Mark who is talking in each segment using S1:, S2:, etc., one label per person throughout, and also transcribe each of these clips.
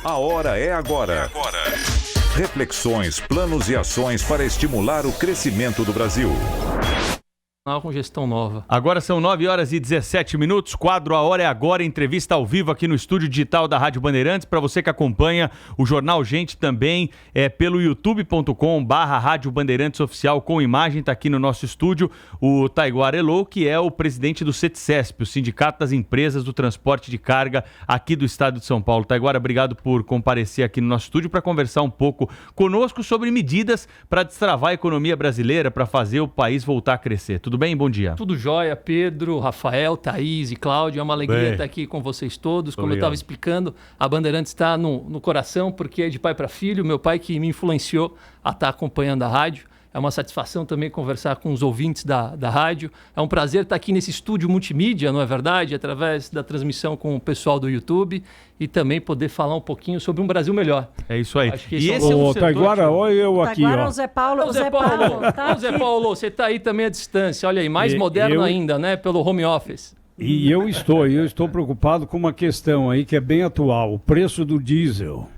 S1: A hora é agora. Reflexões, planos e ações para estimular o crescimento do Brasil.
S2: Com gestão nova.
S3: Agora são 9h17, quadro A Hora é Agora, entrevista ao vivo aqui no estúdio digital da Rádio Bandeirantes. Para você que acompanha o Jornal Gente também, pelo youtube.com/Rádio Bandeirantes Oficial com imagem, está aqui no nosso estúdio o Taiguara Elô, que é o presidente do CETCESP, o Sindicato das Empresas do Transporte de Carga aqui do estado de São Paulo. Taiguara, obrigado por comparecer aqui no nosso estúdio para conversar um pouco conosco sobre medidas para destravar a economia brasileira, para fazer o país voltar a crescer. Tudo bem? Bom dia.
S2: Tudo jóia, Pedro, Rafael, Thaís e Cláudio. É uma alegria estar aqui com vocês todos. Como eu estava explicando, a Bandeirantes está no coração, porque é de pai para filho. Meu pai que me influenciou a estar acompanhando a rádio. É uma satisfação também conversar com os ouvintes da rádio. É um prazer estar aqui nesse estúdio multimídia, não é verdade? Através da transmissão com o pessoal do YouTube e também poder falar um pouquinho sobre um Brasil melhor.
S3: É isso aí.
S2: Acho que esse é
S4: o Taiguara, olha eu aqui.
S5: Taiguara,
S4: ó.
S5: o Zé Paulo.
S2: Zé Paulo, você está aí também à distância. Olha aí, mais moderno ainda, né? Pelo home office.
S4: E eu estou preocupado com uma questão aí que é bem atual, o preço do diesel.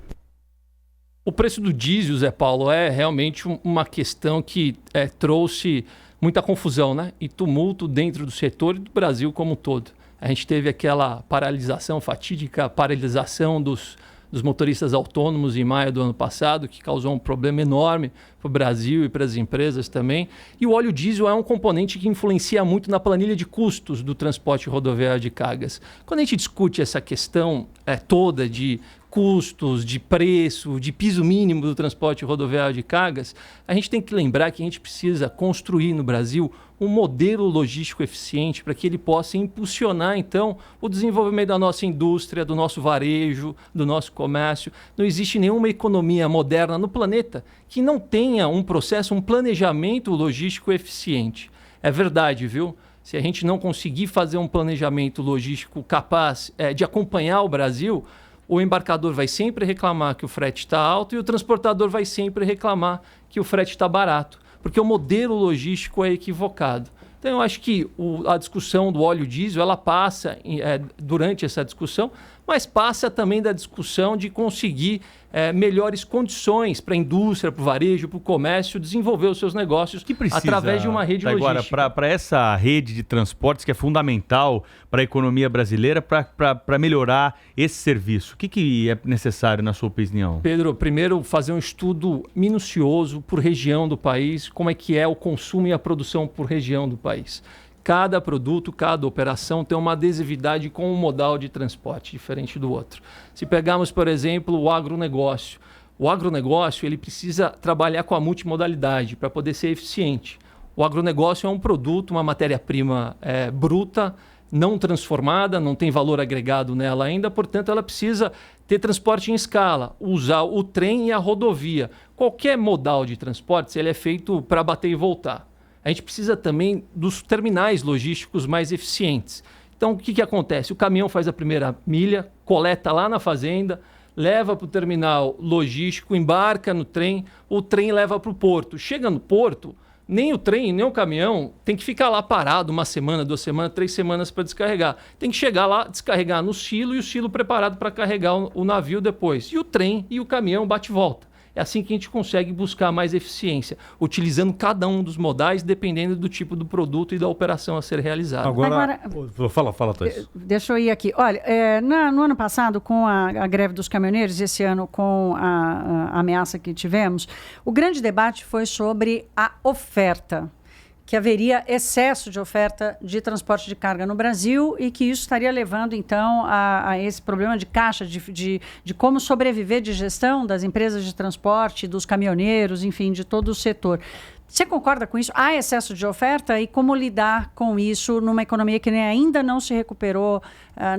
S2: O preço do diesel, Zé Paulo, é realmente uma questão que trouxe muita confusão, né? E tumulto dentro do setor e do Brasil como um todo. A gente teve aquela fatídica paralisação dos motoristas autônomos em maio do ano passado, que causou um problema enorme para o Brasil e para as empresas também. E o óleo diesel é um componente que influencia muito na planilha de custos do transporte rodoviário de cargas. Quando a gente discute essa questão toda de custos, de preço, de piso mínimo do transporte rodoviário de cargas, a gente tem que lembrar que a gente precisa construir no Brasil um modelo logístico eficiente para que ele possa impulsionar, então, o desenvolvimento da nossa indústria, do nosso varejo, do nosso comércio. Não existe nenhuma economia moderna no planeta que não tenha um processo, um planejamento logístico eficiente. É verdade, viu? Se a gente não conseguir fazer um planejamento logístico capaz de acompanhar o Brasil, o embarcador vai sempre reclamar que o frete está alto e o transportador vai sempre reclamar que o frete está barato, porque o modelo logístico é equivocado. Então, eu acho que a discussão do óleo diesel, ela passa durante essa discussão, mas passa também da discussão de conseguir melhores condições para a indústria, para o varejo, para o comércio desenvolver os seus negócios através de uma rede logística.
S3: Agora, para essa rede de transportes que é fundamental para a economia brasileira, para melhorar esse serviço, o que é necessário, na sua opinião?
S2: Pedro, primeiro fazer um estudo minucioso por região do país, como é que é o consumo e a produção por região do país. Cada produto, cada operação tem uma adesividade com um modal de transporte diferente do outro. Se pegarmos, por exemplo, o agronegócio ele precisa trabalhar com a multimodalidade para poder ser eficiente. O agronegócio é um produto, uma matéria-prima bruta, não transformada, não tem valor agregado nela ainda, portanto, ela precisa ter transporte em escala, usar o trem e a rodovia. Qualquer modal de transporte, ele é feito para bater e voltar. A gente precisa também dos terminais logísticos mais eficientes. Então, o que acontece? O caminhão faz a primeira milha, coleta lá na fazenda, leva para o terminal logístico, embarca no trem, o trem leva para o porto. Chega no porto, nem o trem, nem o caminhão tem que ficar lá parado 1 semana, 2 semanas, 3 semanas para descarregar. Tem que chegar lá, descarregar no silo e o silo preparado para carregar o navio depois. E o trem e o caminhão bate e volta. É assim que a gente consegue buscar mais eficiência, utilizando cada um dos modais, dependendo do tipo do produto e da operação a ser realizada.
S4: Agora fala, Thaís.
S5: Deixa eu ir aqui. Olha, no ano passado, com a greve dos caminhoneiros, esse ano com a ameaça que tivemos, o grande debate foi sobre a oferta, que haveria excesso de oferta de transporte de carga no Brasil e que isso estaria levando, então, a esse problema de caixa, de como sobreviver de gestão das empresas de transporte, dos caminhoneiros, enfim, de todo o setor. Você concorda com isso? Há excesso de oferta e como lidar com isso numa economia que ainda não se recuperou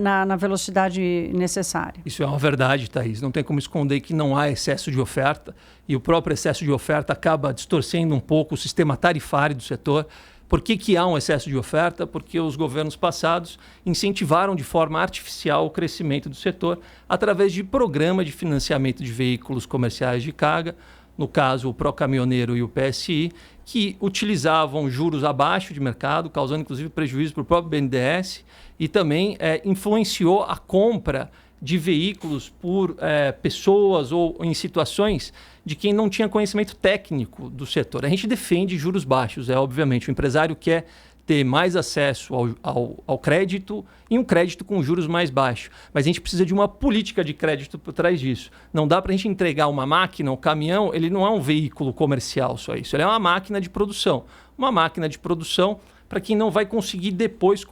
S5: na velocidade necessária?
S2: Isso é uma verdade, Thaís. Não tem como esconder que não há excesso de oferta e o próprio excesso de oferta acaba distorcendo um pouco o sistema tarifário do setor. Por que há um excesso de oferta? Porque os governos passados incentivaram de forma artificial o crescimento do setor através de programa de financiamento de veículos comerciais de carga, no caso o Procaminhoneiro e o PSI, que utilizavam juros abaixo de mercado, causando inclusive prejuízo para o próprio BNDES, e também influenciou a compra de veículos por pessoas ou em situações de quem não tinha conhecimento técnico do setor. A gente defende juros baixos, obviamente. O empresário quer ter mais acesso ao crédito e um crédito com juros mais baixos. Mas a gente precisa de uma política de crédito por trás disso. Não dá para a gente entregar uma máquina, um caminhão, ele não é um veículo comercial só isso. Ele é uma máquina de produção. Uma máquina de produção para quem não vai conseguir depois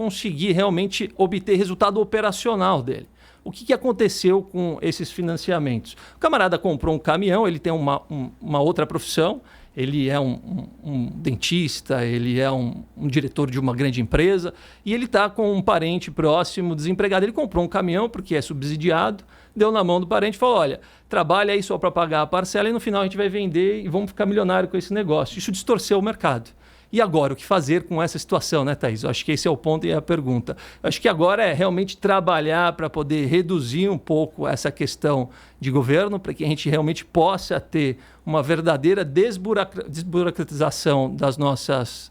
S2: realmente obter resultado operacional dele. O que aconteceu com esses financiamentos? O camarada comprou um caminhão, ele tem uma outra profissão, ele é um dentista, ele é um diretor de uma grande empresa e ele está com um parente próximo desempregado. Ele comprou um caminhão porque é subsidiado, deu na mão do parente e falou, olha, trabalha aí só para pagar a parcela e no final a gente vai vender e vamos ficar milionário com esse negócio. Isso distorceu o mercado. E agora, o que fazer com essa situação, né, Thaís? Eu acho que esse é o ponto e a pergunta. Eu acho que agora é realmente trabalhar para poder reduzir um pouco essa questão de governo, para que a gente realmente possa ter uma verdadeira desburocratização das nossas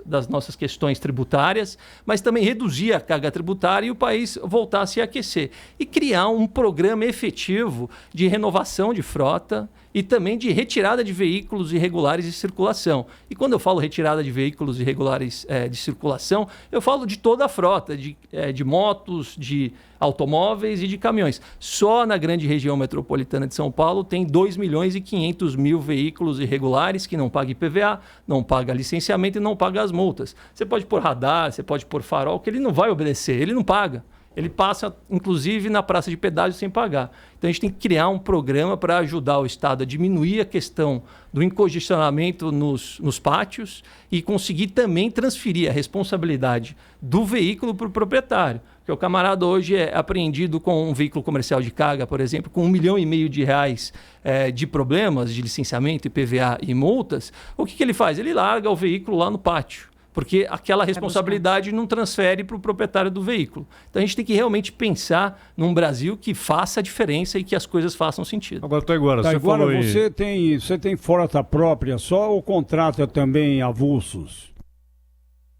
S2: questões tributárias, mas também reduzir a carga tributária e o país voltar a se aquecer. E criar um programa efetivo de renovação de frota e também de retirada de veículos irregulares de circulação. E quando eu falo retirada de veículos irregulares de circulação, eu falo de toda a frota, de motos, de automóveis e de caminhões. Só na grande região metropolitana de São Paulo tem 2.500.000 veículos irregulares que não pagam IPVA, não pagam licenciamento e não pagam as multas. Você pode pôr radar, você pode pôr farol, que ele não vai obedecer, ele não paga. Ele passa, inclusive, na praça de pedágio sem pagar. Então, a gente tem que criar um programa para ajudar o Estado a diminuir a questão do encongestionamento nos pátios e conseguir também transferir a responsabilidade do veículo para o proprietário. Porque o camarada hoje é apreendido com um veículo comercial de carga, por exemplo, com R$1,5 milhão de problemas de licenciamento, IPVA e multas. O que ele faz? Ele larga o veículo lá no pátio. Porque aquela responsabilidade não transfere para o proprietário do veículo. Então a gente tem que realmente pensar num Brasil que faça a diferença e que as coisas façam sentido.
S4: Agora, você tem frota própria só ou contrata também avulsos?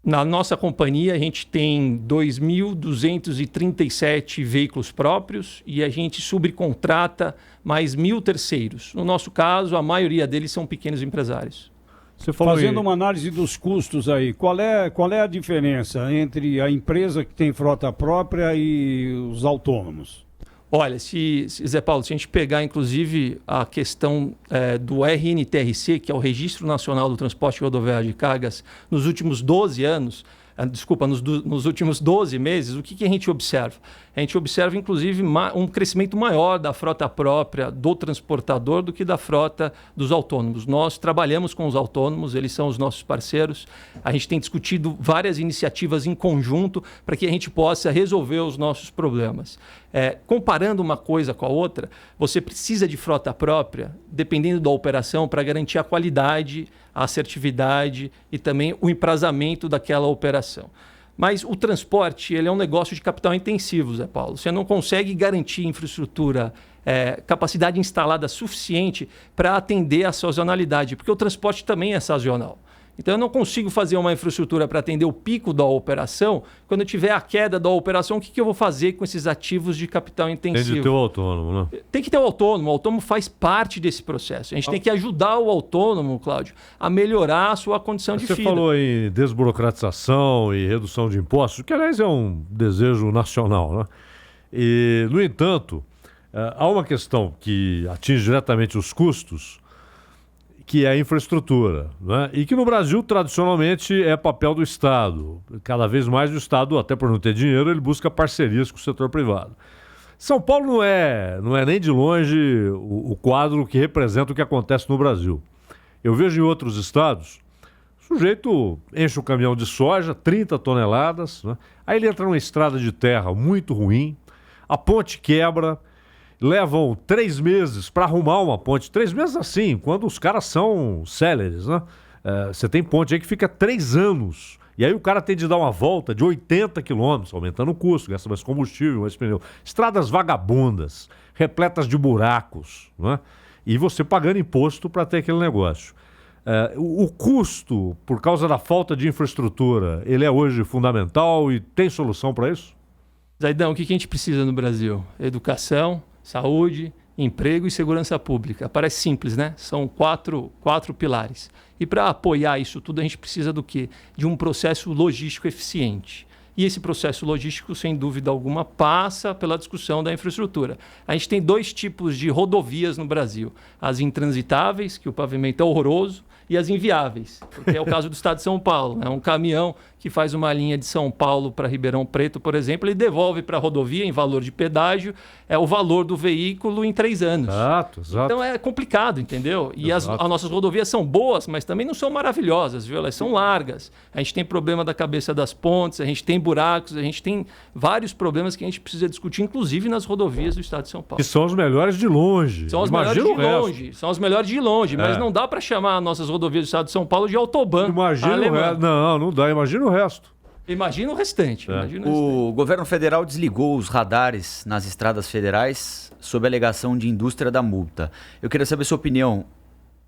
S2: Na nossa companhia, a gente tem 2.237 veículos próprios e a gente subcontrata mais 1.000 terceiros. No nosso caso, a maioria deles são pequenos empresários.
S4: Fazendo uma análise dos custos aí, qual é a diferença entre a empresa que tem frota própria e os autônomos?
S2: Olha, Zé Paulo, se a gente pegar inclusive a questão do RNTRC, que é o Registro Nacional do Transporte Rodoviário de Cargas, nos últimos 12 anos, nos últimos 12 meses, o que a gente observa? A gente observa, inclusive, um crescimento maior da frota própria do transportador do que da frota dos autônomos. Nós trabalhamos com os autônomos, eles são os nossos parceiros. A gente tem discutido várias iniciativas em conjunto para que a gente possa resolver os nossos problemas. Comparando uma coisa com a outra, você precisa de frota própria, dependendo da operação, para garantir a qualidade, a assertividade e também o emprazamento daquela operação. Mas o transporte ele é um negócio de capital intensivo, Zé Paulo. Você não consegue garantir infraestrutura, capacidade instalada suficiente para atender a sazonalidade, porque o transporte também é sazonal. Então, eu não consigo fazer uma infraestrutura para atender o pico da operação. Quando eu tiver a queda da operação, o que eu vou fazer com esses ativos de capital intensivo?
S6: Tem de ter o autônomo, né?
S2: Tem que ter o autônomo. O autônomo faz parte desse processo. A gente tem que ajudar o autônomo, Cláudio, a melhorar a sua condição de vida.
S6: Você falou em desburocratização e redução de impostos, que, aliás, é um desejo nacional, né? E, no entanto, há uma questão que atinge diretamente os custos, que é a infraestrutura, né? E que no Brasil, tradicionalmente, é papel do Estado. Cada vez mais o Estado, até por não ter dinheiro, ele busca parcerias com o setor privado. São Paulo não é nem de longe o quadro que representa o que acontece no Brasil. Eu vejo em outros estados, o sujeito enche o caminhão de soja, 30 toneladas, né? Aí ele entra numa estrada de terra muito ruim, a ponte quebra, levam 3 meses para arrumar uma ponte. 3 meses assim, quando os caras são céleres, né? Você tem ponte aí que fica 3 anos. E aí o cara tem de dar uma volta de 80 quilômetros, aumentando o custo, gasta mais combustível, mais pneu. Estradas vagabundas, repletas de buracos, né? E você pagando imposto para ter aquele negócio. O custo, por causa da falta de infraestrutura, ele é hoje fundamental e tem solução para isso?
S2: Zaidão, o que a gente precisa no Brasil? Educação, saúde, emprego e segurança pública. Parece simples, né? São quatro pilares. E para apoiar isso tudo, a gente precisa do quê? De um processo logístico eficiente. E esse processo logístico, sem dúvida alguma, passa pela discussão da infraestrutura. A gente tem 2 tipos de rodovias no Brasil. As intransitáveis, que o pavimento é horroroso, e as inviáveis, porque é o caso do estado de São Paulo. Um caminhão que faz uma linha de São Paulo para Ribeirão Preto, por exemplo, ele devolve para a rodovia em valor de pedágio o valor do veículo em 3 anos.
S6: Exato.
S2: Então é complicado, entendeu? E as nossas rodovias são boas, mas também não são maravilhosas, viu? Elas são largas. A gente tem problema da cabeça das pontes, a gente tem buracos, a gente tem vários problemas que a gente precisa discutir, inclusive nas rodovias do estado de São Paulo.
S6: Que são os melhores de longe.
S2: São os melhores de longe. São os melhores de longe, mas não dá para chamar nossas rodovias do estado de São Paulo de autobahn.
S6: Imagina o resto. Não dá. Imagina o resto.
S2: Imagina o restante.
S7: O governo federal desligou os radares nas estradas federais sob a alegação de indústria da multa. Eu queria saber sua opinião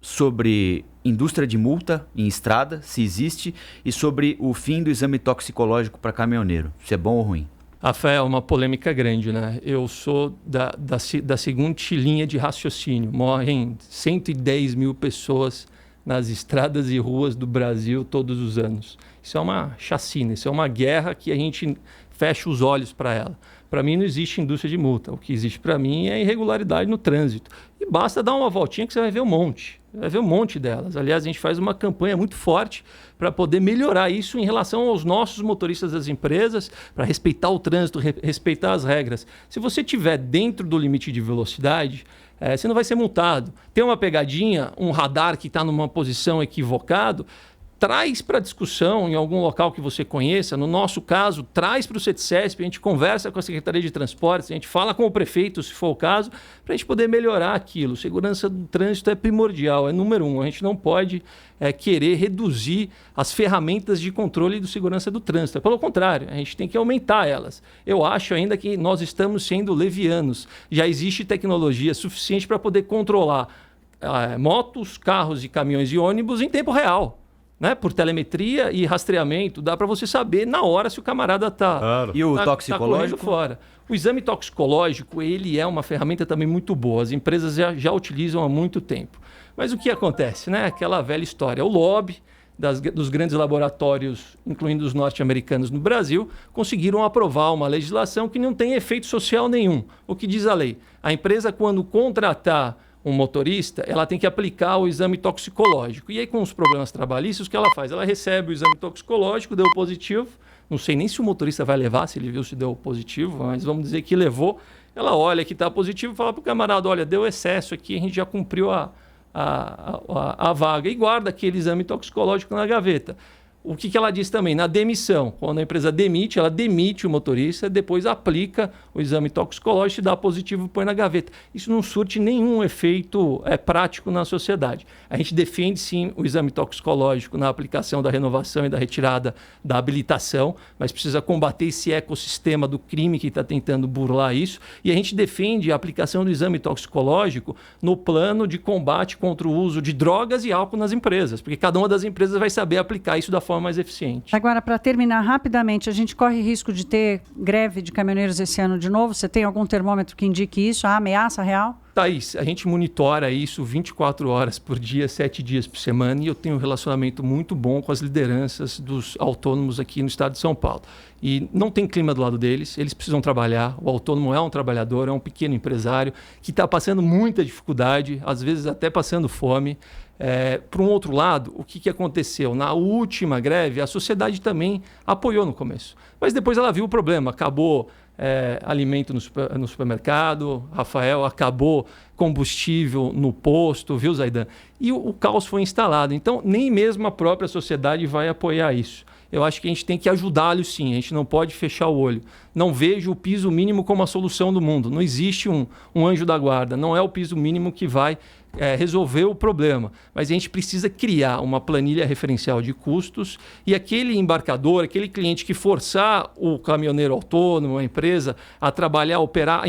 S7: sobre indústria de multa em estrada, se existe, e sobre o fim do exame toxicológico para caminhoneiro, se é bom ou ruim.
S2: Rafael, uma polêmica grande, né? Eu sou da seguinte linha de raciocínio. Morrem 110 mil pessoas nas estradas e ruas do Brasil todos os anos. Isso é uma chacina, isso é uma guerra que a gente fecha os olhos para ela. Para mim não existe indústria de multa. O que existe para mim é irregularidade no trânsito. E basta dar uma voltinha que você vai ver um monte. Vai ver um monte delas. Aliás, a gente faz uma campanha muito forte para poder melhorar isso em relação aos nossos motoristas das empresas, para respeitar o trânsito, respeitar as regras. Se você estiver dentro do limite de velocidade, você não vai ser multado. Tem uma pegadinha, um radar que está numa posição equivocado, traz para discussão em algum local que você conheça. No nosso caso, traz para o CETCESP, a gente conversa com a Secretaria de Transportes, a gente fala com o prefeito, se for o caso, para a gente poder melhorar aquilo. Segurança do trânsito é primordial, é número 1. A gente não pode querer reduzir as ferramentas de controle de segurança do trânsito. Pelo contrário, a gente tem que aumentar elas. Eu acho ainda que nós estamos sendo levianos. Já existe tecnologia suficiente para poder controlar motos, carros e caminhões e ônibus em tempo real. Né? Por telemetria e rastreamento, dá para você saber na hora se o camarada está
S7: claro. E o toxicológico?
S2: Fora. O exame toxicológico, ele é uma ferramenta também muito boa. As empresas já utilizam há muito tempo. Mas o que acontece? Né? Aquela velha história. O lobby dos grandes laboratórios, incluindo os norte-americanos no Brasil, conseguiram aprovar uma legislação que não tem efeito social nenhum. O que diz a lei? A empresa, quando contratar um motorista, ela tem que aplicar o exame toxicológico. E aí, com os problemas trabalhistas, o que ela faz? Ela recebe o exame toxicológico, deu positivo. Não sei nem se o motorista vai levar, se ele viu se deu positivo, mas vamos dizer que levou. Ela olha que está positivo e fala para o camarada, olha, deu excesso aqui, a gente já cumpriu a vaga. E guarda aquele exame toxicológico na gaveta. O que ela diz também? Na demissão, quando a empresa demite, ela demite o motorista, depois aplica o exame toxicológico, se dá positivo, põe na gaveta. Isso não surte nenhum efeito prático na sociedade. A gente defende, sim, o exame toxicológico na aplicação da renovação e da retirada da habilitação, mas precisa combater esse ecossistema do crime que está tentando burlar isso. E a gente defende a aplicação do exame toxicológico no plano de combate contra o uso de drogas e álcool nas empresas, porque cada uma das empresas vai saber aplicar isso da forma mais eficiente.
S5: Agora, para terminar rapidamente, a gente corre risco de ter greve de caminhoneiros esse ano de novo? Você tem algum termômetro que indique isso? A ameaça real?
S2: Thaís, a gente monitora isso 24 horas por dia, 7 dias por semana, e eu tenho um relacionamento muito bom com as lideranças dos autônomos aqui no estado de São Paulo. E não tem clima do lado deles, eles precisam trabalhar. O autônomo é um trabalhador, é um pequeno empresário que está passando muita dificuldade, às vezes até passando fome. Por um outro lado, o que aconteceu? Na última greve, a sociedade também apoiou no começo. Mas depois ela viu o problema, acabou alimento no supermercado, Rafael, acabou combustível no posto, viu, Zaidan? E o caos foi instalado. Então, nem mesmo a própria sociedade vai apoiar isso. Eu acho que a gente tem que ajudá-los, sim. A gente não pode fechar o olho. Não vejo o piso mínimo como a solução do mundo. Não existe um anjo da guarda. Não é o piso mínimo que vai resolver o problema. Mas a gente precisa criar uma planilha referencial de custos e aquele embarcador, aquele cliente que forçar o caminhoneiro autônomo, a empresa, a trabalhar, a operar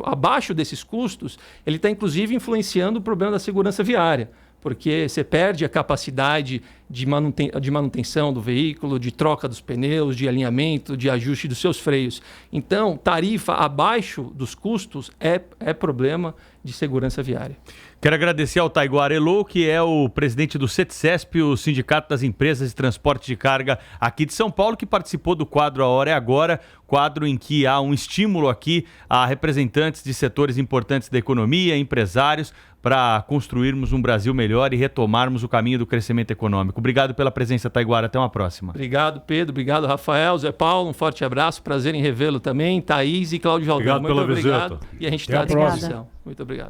S2: abaixo desses custos, ele está, inclusive, influenciando o problema da segurança viária. porque você perde a capacidade de manutenção do veículo, de troca dos pneus, de alinhamento, de ajuste dos seus freios. Então, tarifa abaixo dos custos é problema de segurança viária.
S3: Quero agradecer ao Taiguara Elo, que é o presidente do CETCESP, o Sindicato das Empresas de Transporte de Carga aqui de São Paulo, que participou do quadro A Hora é Agora, quadro em que há um estímulo aqui a representantes de setores importantes da economia, empresários, para construirmos um Brasil melhor e retomarmos o caminho do crescimento econômico. Obrigado pela presença, Taiguara. Até uma próxima.
S2: Obrigado, Pedro. Obrigado, Rafael, Zé Paulo. Um forte abraço. Prazer em revê-lo também. Thaís e Cláudio Jaldão.
S6: Obrigado pela visita.
S2: E a gente está à disposição. Muito obrigado.